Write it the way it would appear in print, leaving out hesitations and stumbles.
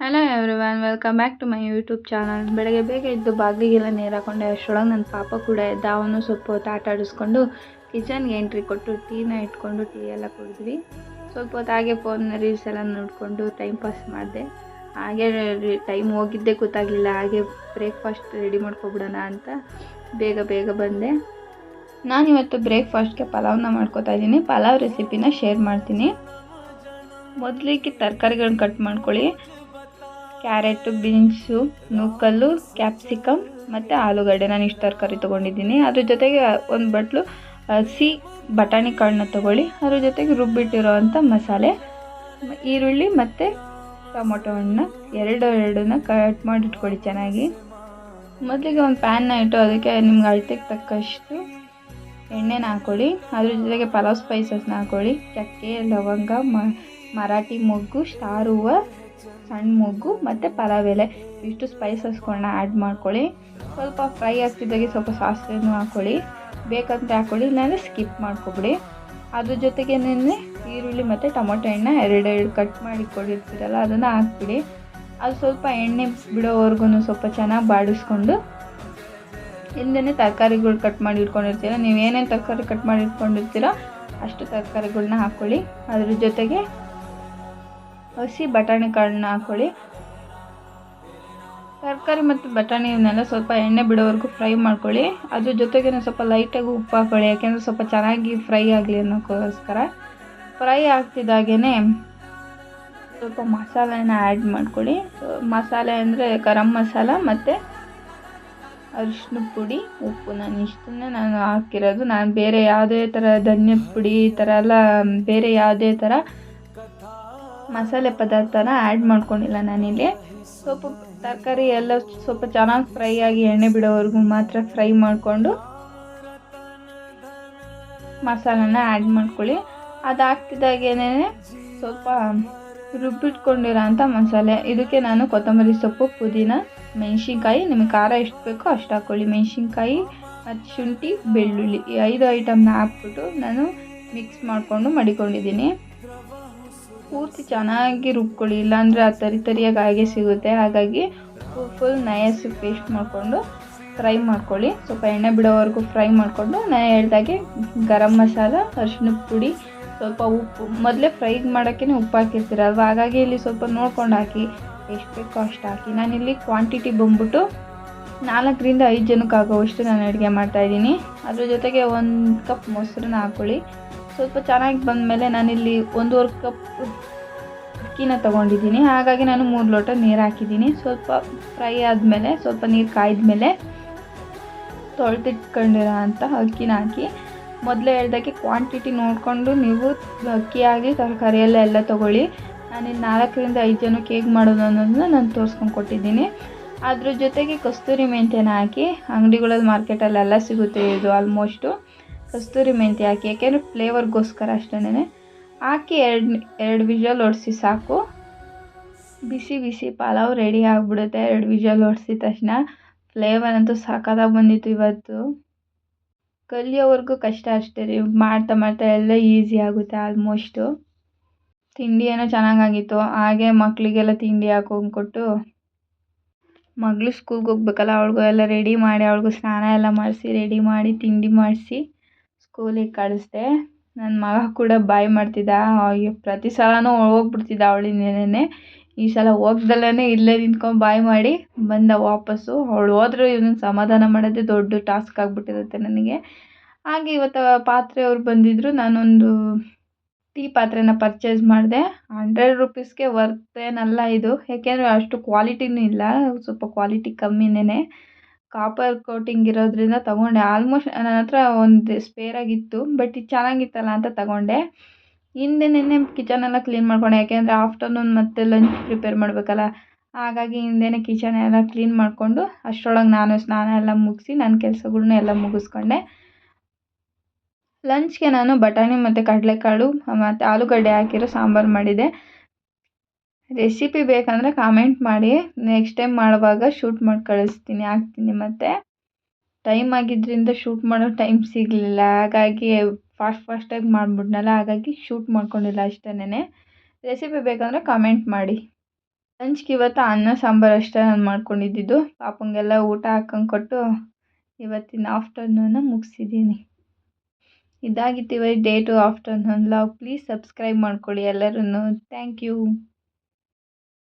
Hello everyone, welcome back to my YouTube channel. ಬೆಳಗ್ಗೆ ಬೇಗ ಇದ್ದು ಬಾಗಿಲಿಗೆಲ್ಲ ನೀರು ಹಾಕೊಂಡೆ. ಅಷ್ಟರೊಳಗೆ ನನ್ನ ಪಾಪ ಕೂಡ ಇದ್ದ. ಅವನು ಸ್ವಲ್ಪ ಹೊತ್ತು ಆಟ ಆಡಿಸ್ಕೊಂಡು ಕಿಚನ್ಗೆ ಎಂಟ್ರಿ ಕೊಟ್ಟು ಟೀನ ಇಟ್ಕೊಂಡು ಟೀ ಎಲ್ಲ ಕುಡಿದ್ವಿ. ಸ್ವಲ್ಪ ಹೊತ್ತು ಹಾಗೆ ಫೋನ್ ರೀಲ್ಸ್ ಎಲ್ಲ ನೋಡಿಕೊಂಡು ಟೈಮ್ ಪಾಸ್ ಮಾಡಿದೆ. ಹಾಗೆ ಟೈಮ್ ಹೋಗಿದ್ದೇ ಗೊತ್ತಾಗಲಿಲ್ಲ. ಹಾಗೆ ಬ್ರೇಕ್ಫಾಸ್ಟ್ ರೆಡಿ ಮಾಡ್ಕೊಬಿಡೋಣ ಅಂತ ಬೇಗ ಬಂದೆ. ನಾನಿವತ್ತು ಬ್ರೇಕ್ಫಾಸ್ಟ್ಗೆ ಪಲಾವ್ನ ಮಾಡ್ಕೊತಾ ಇದ್ದೀನಿ. ಪಲಾವ್ ರೆಸಿಪಿನ ಶೇರ್ ಮಾಡ್ತೀನಿ. ಮೊದಲಿಗೆ ತರಕಾರಿಗಳನ್ನ ಕಟ್ ಮಾಡ್ಕೊಳ್ಳಿ. ಕ್ಯಾರೆಟು, ಬೀನ್ಸು, ನೂಕಲ್ಲು, ಕ್ಯಾಪ್ಸಿಕಮ್ ಮತ್ತು ಆಲೂಗಡ್ಡೆ. ನಾನು ಇಷ್ಟು ತರಕಾರಿ ತೊಗೊಂಡಿದ್ದೀನಿ. ಅದ್ರ ಜೊತೆಗೆ ಒಂದು ಬಟ್ಲು ಹಸಿ ಬಟಾಣಿ ಕಾಳನ್ನ ತೊಗೊಳ್ಳಿ. ಅದ್ರ ಜೊತೆಗೆ ರುಬ್ಬಿಟ್ಟಿರೋ ಅಂಥ ಮಸಾಲೆ, ಈರುಳ್ಳಿ ಮತ್ತು ಟೊಮೊಟೊ ಹಣ್ಣನ್ನ ಎರಡನ್ನ ಕಟ್ ಮಾಡಿ ಇಟ್ಕೊಳ್ಳಿ ಚೆನ್ನಾಗಿ. ಮೊದಲಿಗೆ ಒಂದು ಪ್ಯಾನ್ನ ಇಟ್ಟು ಅದಕ್ಕೆ ನಿಮ್ಗೆ ಅಳತೆಗೆ ತಕ್ಕಷ್ಟು ಎಣ್ಣೆನ ಹಾಕ್ಕೊಳ್ಳಿ. ಅದ್ರ ಜೊತೆಗೆ ಪಲಾವ್ ಸ್ಪೈಸಸ್ನ ಹಾಕ್ಕೊಳ್ಳಿ. ಚಕ್ಕೆ, ಲವಂಗ, ಮರಾಠಿ ಮೊಗ್ಗು, ಸ್ಟಾರ್ ಹೂವು, ಸಣ್ಣ ಮೊಗ್ಗು ಮತ್ತು ಪಲಾವ್ ಎಲೆ, ಇಷ್ಟು ಸ್ಪೈಸಸ್ಗಳನ್ನ ಆ್ಯಡ್ ಮಾಡ್ಕೊಳ್ಳಿ. ಸ್ವಲ್ಪ ಫ್ರೈ ಆಗ್ತಿದ್ದಾಗೆ ಸ್ವಲ್ಪ ಸಾಸಿವೆನೂ ಹಾಕ್ಕೊಳ್ಳಿ. ಬೇಕಂತ ಹಾಕ್ಕೊಳ್ಳಿ, ಇಲ್ಲಾಂದರೆ ಸ್ಕಿಪ್ ಮಾಡ್ಕೊಬಿಡಿ. ಅದ್ರ ಜೊತೆಗೆ ಈರುಳ್ಳಿ ಮತ್ತು ಟೊಮೊಟೊ ಹಣ್ಣು ಎರಡು ಕಟ್ ಮಾಡಿ ಕೊಡಿರ್ತೀರಲ್ಲ ಅದನ್ನು ಹಾಕ್ಬಿಡಿ. ಅದು ಸ್ವಲ್ಪ ಎಣ್ಣೆ ಬಿಡೋವರೆಗೂ ಸ್ವಲ್ಪ ಚೆನ್ನಾಗಿ ಬಾಡಿಸ್ಕೊಂಡು ಹಿಂದೆ ತರಕಾರಿಗಳು ಕಟ್ ಮಾಡಿ ಇಟ್ಕೊಂಡಿರ್ತೀರ. ನೀವು ಏನೇನು ತರಕಾರಿ ಕಟ್ ಮಾಡಿ ಇಟ್ಕೊಂಡಿರ್ತೀರೋ ಅಷ್ಟು ತರಕಾರಿಗಳನ್ನ ಹಾಕ್ಕೊಳ್ಳಿ. ಅದ್ರ ಜೊತೆಗೆ ಹಸಿ ಬಟಾಣಿ ಕಾಳನ್ನ ಹಾಕ್ಕೊಳ್ಳಿ. ತರಕಾರಿ ಮತ್ತು ಬಟಾಣಿ ಇವನ್ನೆಲ್ಲ ಸ್ವಲ್ಪ ಎಣ್ಣೆ ಬಿಡೋವರೆಗೂ ಫ್ರೈ ಮಾಡ್ಕೊಳ್ಳಿ. ಅದ್ರ ಜೊತೆಗೆ ಸ್ವಲ್ಪ ಲೈಟಾಗಿ ಉಪ್ಪು ಹಾಕ್ಕೊಳ್ಳಿ, ಯಾಕೆಂದರೆ ಸ್ವಲ್ಪ ಚೆನ್ನಾಗಿ ಫ್ರೈ ಆಗಲಿ ಅನ್ನೋಕ್ಕೋಸ್ಕರ. ಫ್ರೈ ಆಗ್ತಿದ್ದಾಗೇ ಸ್ವಲ್ಪ ಮಸಾಲೆನ ಆ್ಯಡ್ ಮಾಡ್ಕೊಳ್ಳಿ. ಮಸಾಲೆ ಅಂದರೆ ಗರಂ ಮಸಾಲ ಮತ್ತು ಅರಿಶಿನ ಪುಡಿ, ಉಪ್ಪು. ನಾನು ಹಾಕಿರೋದು. ನಾನು ಬೇರೆ ಯಾವುದೇ ಥರ ಧನ್ಯ ಪುಡಿ ಈ ಥರ ಎಲ್ಲ ಬೇರೆ ಯಾವುದೇ ಥರ ಮಸಾಲೆ ಪದಾರ್ಥನ ಆ್ಯಡ್ ಮಾಡ್ಕೊಂಡಿಲ್ಲ ನಾನಿಲ್ಲಿ. ಸ್ವಲ್ಪ ತರಕಾರಿ ಎಲ್ಲ ಸ್ವಲ್ಪ ಚೆನ್ನಾಗಿ ಫ್ರೈ ಆಗಿ ಎಣ್ಣೆ ಬಿಡೋವರೆಗೂ ಮಾತ್ರ ಫ್ರೈ ಮಾಡಿಕೊಂಡು ಮಸಾಲನ ಆ್ಯಡ್ ಮಾಡ್ಕೊಳ್ಳಿ. ಅದಾಗ್ತಿದ್ದಾಗೇನೆ ಸ್ವಲ್ಪ ರುಬ್ಬಿಟ್ಕೊಂಡಿರೋ ಅಂಥ ಮಸಾಲೆ, ಇದಕ್ಕೆ ನಾನು ಕೊತ್ತಂಬರಿ ಸೊಪ್ಪು, ಪುದೀನ, ಮೆಣಸಿನ್ಕಾಯಿ, ನಿಮಗೆ ಖಾರ ಎಷ್ಟು ಬೇಕೋ ಅಷ್ಟು ಹಾಕ್ಕೊಳ್ಳಿ. ಮೆಣಸಿನ್ಕಾಯಿ ಮತ್ತು ಶುಂಠಿ, ಬೆಳ್ಳುಳ್ಳಿ ಈ 5 ಐಟಮ್ನ ಹಾಕ್ಬಿಟ್ಟು ನಾನು ಮಿಕ್ಸ್ ಮಾಡಿಕೊಂಡು ಮಡಿಕೊಂಡಿದ್ದೀನಿ. ಪೂರ್ತಿ ಚೆನ್ನಾಗಿ ರುಬ್ಕೊಳ್ಳಿ, ಇಲ್ಲಾಂದರೆ ಆ ತರಿಯಾಗಿ ಹಾಗೆ ಸಿಗುತ್ತೆ. ಹಾಗಾಗಿ ಫುಲ್ ನೈಸ್ ಪೇಸ್ಟ್ ಮಾಡಿಕೊಂಡು ಫ್ರೈ ಮಾಡ್ಕೊಳ್ಳಿ. ಸ್ವಲ್ಪ ಎಣ್ಣೆ ಬಿಡೋವರೆಗೂ ಫ್ರೈ ಮಾಡಿಕೊಂಡು ನಾನು ಹೇಳ್ದಾಗೆ ಗರಂ ಮಸಾಲ, ಅರಿಶಿನ ಪುಡಿ, ಸ್ವಲ್ಪ ಉಪ್ಪು. ಮೊದಲೇ ಫ್ರೈ ಮಾಡೋಕ್ಕೆ ಉಪ್ಪು ಹಾಕಿರ್ತೀರಲ್ವ, ಹಾಗಾಗಿ ಇಲ್ಲಿ ಸ್ವಲ್ಪ ನೋಡ್ಕೊಂಡು ಹಾಕಿ, ಎಷ್ಟು ಬೇಕೋ ಅಷ್ಟು ಹಾಕಿ. ನಾನಿಲ್ಲಿ ಕ್ವಾಂಟಿಟಿ ಬಂದ್ಬಿಟ್ಟು 4ರಿಂದ 5 ಜನಕ್ಕೆ ಆಗೋವಷ್ಟು ನಾನು ಅಡುಗೆ ಮಾಡ್ತಾಯಿದ್ದೀನಿ. ಅದ್ರ ಜೊತೆಗೆ 1 ಕಪ್ ಮೊಸರನ್ನ ಹಾಕ್ಕೊಳ್ಳಿ. ಸ್ವಲ್ಪ ಚೆನ್ನಾಗಿ ಬಂದಮೇಲೆ ನಾನಿಲ್ಲಿ 1.5 ಕಪ್ ಅಕ್ಕಿನ ತೊಗೊಂಡಿದ್ದೀನಿ. ಹಾಗಾಗಿ ನಾನು 3 ಲೋಟ ನೀರು ಹಾಕಿದ್ದೀನಿ. ಸ್ವಲ್ಪ ಫ್ರೈ ಆದಮೇಲೆ ಸ್ವಲ್ಪ ನೀರು ಕಾಯ್ದಮೇಲೆ ತೊಳೆದಿಟ್ಕೊಂಡಿರೋ ಅಂಥ ಅಕ್ಕಿನ ಹಾಕಿ. ಮೊದಲೇ ಹೇಳ್ದಾಗೆ ಕ್ವಾಂಟಿಟಿ ನೋಡಿಕೊಂಡು ನೀವು ಅಕ್ಕಿ ಆಗಲಿ ತರಕಾರಿಯೆಲ್ಲ ಎಲ್ಲ ತೊಗೊಳ್ಳಿ. ನಾನಿಲ್ಲಿ 4ರಿಂದ 5 ಜನಕ್ಕೆ ಹೇಗೆ ಮಾಡೋದು ಅನ್ನೋದನ್ನ ನಾನು ತೋರಿಸ್ಕೊಂಡು ಕೊಟ್ಟಿದ್ದೀನಿ. ಅದ್ರ ಜೊತೆಗೆ ಕಸ್ತೂರಿ ಮೆಂತ್ಯನ ಹಾಕಿ. ಅಂಗಡಿಗಳಲ್ಲಿ ಮಾರ್ಕೆಟಲ್ಲೆಲ್ಲ ಸಿಗುತ್ತೆ ಇದು ಆಲ್ಮೋಸ್ಟು. ಕಸ್ತೂರಿ ಮೆಂತ್ಯ ಹಾಕಿ, ಯಾಕೆಂದರೆ ಫ್ಲೇವರ್ಗೋಸ್ಕರ ಅಷ್ಟೇ ಹಾಕಿ. ಎರಡು ವಿಷಲ್ ಹೊಡಿಸಿ ಸಾಕು. ಬಿಸಿ ಪಲಾವ್ ರೆಡಿ ಆಗಿಬಿಡುತ್ತೆ 2 ವಿಷಲ್ ಹೊಡಿಸಿದ ತಕ್ಷಣ. ಫ್ಲೇವರ್ ಅಂತೂ ಸಖತ್ತಾಗಿ ಬಂದಿತ್ತು ಇವತ್ತು. ಕಲಿಯೋವರೆಗೂ ಕಷ್ಟ ಅಷ್ಟೇ ರೀ, ಮಾಡ್ತಾ ಎಲ್ಲ ಈಸಿ ಆಗುತ್ತೆ ಆಲ್ಮೋಸ್ಟು. ತಿಂಡಿ ಏನೋ ಚೆನ್ನಾಗಾಗಿತ್ತು. ಹಾಗೆ ಮಕ್ಕಳಿಗೆಲ್ಲ ತಿಂಡಿ ಹಾಕೊಂಡ್ಕೊಟ್ಟು, ಮಗಳು ಸ್ಕೂಲ್ಗೆ ಹೋಗ್ಬೇಕಲ್ಲ, ಅವಳಿಗೂ ಎಲ್ಲ ರೆಡಿ ಮಾಡಿ, ಅವಳಿಗೂ ಸ್ನಾನ ಎಲ್ಲ ಮಾಡಿಸಿ ರೆಡಿ ಮಾಡಿ ತಿಂಡಿ ಮಾಡಿಸಿ ಸ್ಕೂಲಿಗೆ ಕಳಿಸ್ದೆ. ನನ್ನ ಮಗ ಕೂಡ ಬಾಯ್ ಮಾಡ್ತಿದ್ದ. ಪ್ರತಿ ಸಲನೂ ಹೋಗ್ಬಿಡ್ತಿದ್ದ ಅವಳಿಂದೇನೆ. ಈ ಸಲ ಹೋಗ್ದಲ್ಲೇ ಇಲ್ಲೇ ನಿಂತ್ಕೊಂಡು ಬಾಯ್ ಮಾಡಿ ಬಂದ ವಾಪಸ್ಸು. ಅವಳು ಹೋದ್ರೆ ಇವನನ್ನು ಸಮಾಧಾನ ಮಾಡೋದೇ ದೊಡ್ಡ ಟಾಸ್ಕ್ ಆಗಿಬಿಟ್ಟಿರುತ್ತೆ ನನಗೆ. ಹಾಗೆ ಇವತ್ತು ಪಾತ್ರೆಯವ್ರು ಬಂದಿದ್ದರು. ನಾನೊಂದು ಟೀ ಪಾತ್ರೆನ ಪರ್ಚೇಸ್ ಮಾಡಿದೆ. 100 ರೂಪೀಸ್ಗೆ ವರ್ತೇನಲ್ಲ ಇದು, ಯಾಕೆಂದರೆ ಅಷ್ಟು ಕ್ವಾಲಿಟಿನೂ ಇಲ್ಲ, ಸ್ವಲ್ಪ ಕ್ವಾಲಿಟಿ ಕಮ್ಮಿನೇ. ಕಾಪರ್ ಕೋಟಿಂಗ್ ಇರೋದ್ರಿಂದ ತೊಗೊಂಡೆ. ಆಲ್ಮೋಸ್ಟ್ ನನ್ನ ಹತ್ರ ಒಂದು ಸ್ಪೇರಾಗಿತ್ತು, ಬಟ್ ಇದು ಚೆನ್ನಾಗಿತ್ತಲ್ಲ ಅಂತ ತೊಗೊಂಡೆ. ಹಿಂದೆನೇ ಕಿಚನೆಲ್ಲ ಕ್ಲೀನ್ ಮಾಡ್ಕೊಂಡೆ, ಯಾಕೆಂದರೆ ಆಫ್ಟರ್ನೂನ್ ಮತ್ತೆ ಲಂಚ್ ಪ್ರಿಪೇರ್ ಮಾಡಬೇಕಲ್ಲ. ಹಾಗಾಗಿ ಹಿಂದೆನೇ ಕಿಚನ್ ಎಲ್ಲ ಕ್ಲೀನ್ ಮಾಡಿಕೊಂಡು ಅಷ್ಟರೊಳಗೆ ನಾನು ಸ್ನಾನ ಎಲ್ಲ ಮುಗಿಸಿ ನನ್ನ ಕೆಲಸಗಳ್ನ ಎಲ್ಲ ಮುಗಿಸ್ಕೊಂಡೆ. ಲಂಚ್ಗೆ ನಾನು ಬಟಾಣಿ ಮತ್ತು ಕಡಲೆಕಾಳು ಮತ್ತು ಆಲೂಗಡ್ಡೆ ಹಾಕಿರೋ ಸಾಂಬಾರು ಮಾಡಿದೆ. ರೆಸಿಪಿ ಬೇಕಂದರೆ ಕಾಮೆಂಟ್ ಮಾಡಿ, ನೆಕ್ಸ್ಟ್ ಟೈಮ್ ಮಾಡುವಾಗ ಶೂಟ್ ಮಾಡಿ ಕಳಿಸ್ತೀನಿ, ಹಾಕ್ತೀನಿ. ಮತ್ತು ಟೈಮ್ ಆಗಿದ್ದರಿಂದ ಶೂಟ್ ಮಾಡೋ ಟೈಮ್ ಸಿಗಲಿಲ್ಲ, ಹಾಗಾಗಿ ಫಾಸ್ಟಾಗಿ ಮಾಡಿಬಿಟ್ನಲ್ಲ, ಹಾಗಾಗಿ ಶೂಟ್ ಮಾಡ್ಕೊಂಡಿಲ್ಲ ಅಷ್ಟೇನೆ. ರೆಸಿಪಿ ಬೇಕಂದರೆ ಕಾಮೆಂಟ್ ಮಾಡಿ. ಲಂಚ್ಗೆ ಇವತ್ತು ಅನ್ನ ಸಾಂಬಾರು ಅಷ್ಟೇ ನಾನು ಮಾಡ್ಕೊಂಡಿದ್ದಿದ್ದು. ಪಾಪಂಗೆಲ್ಲ ಊಟ ಹಾಕೊಂಡು ಕೊಟ್ಟು ಇವತ್ತಿನ ಆಫ್ಟರ್ನೂನ ಮುಗಿಸಿದ್ದೀನಿ. ಇದಾಗಿತ್ತು ಇವತ್ತು day to afternoon vlog. Please subscribe ಮಾಡ್ಕೊಳ್ಳಿ ಎಲ್ಲರೂ. Thank you.